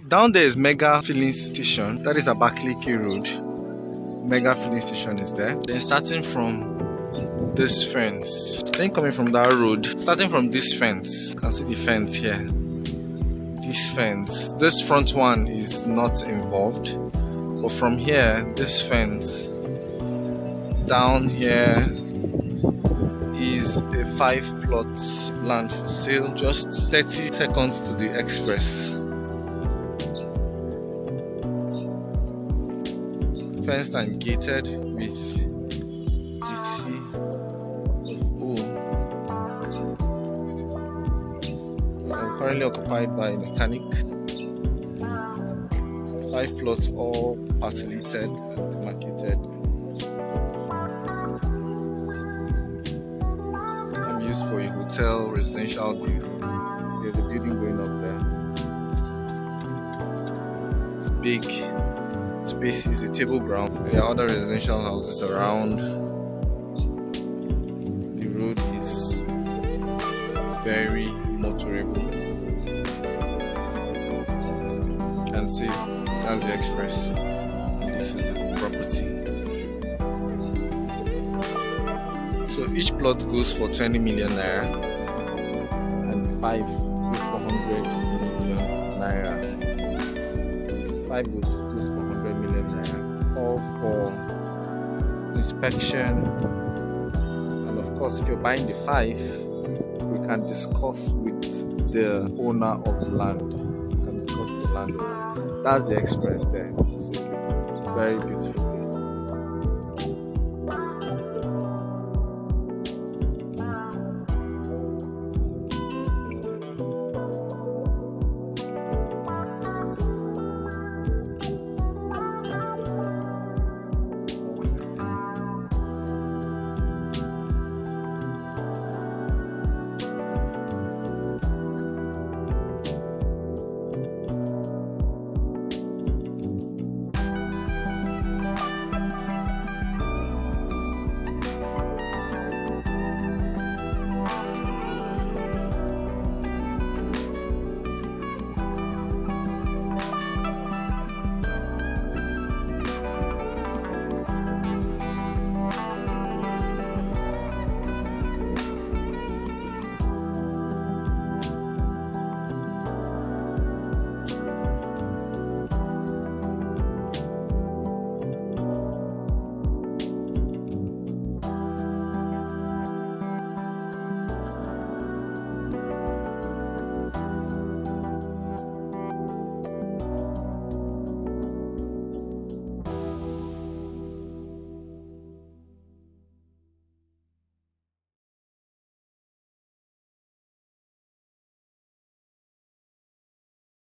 Down there is Mega Filling Station. That is Abakaliki Road. Mega Filling Station is there. Then starting from this fence, then coming from that road, starting from this fence, you can see the fence here. This fence, this front one is not involved, but from here, this fence down here is a 5-plot land for sale, just 30 seconds to the express. Fenced and gated with AC of O. Currently occupied by a mechanic. 5 plots, all parcellated and demarcated. Used for a hotel, residential building. There's a building going up there. It's big spaces, a table ground. There are other residential houses around. The road is very motorable. You can see that's the express. This is the property. So each plot goes for 20 million naira and 5 goes for 100 million naira. 5 goes for 100 million naira. All for inspection. And of course, if you're buying the 5, we can discuss with the owner of the land. We can discuss with the landowner. That's the express there. It's a very beautiful place.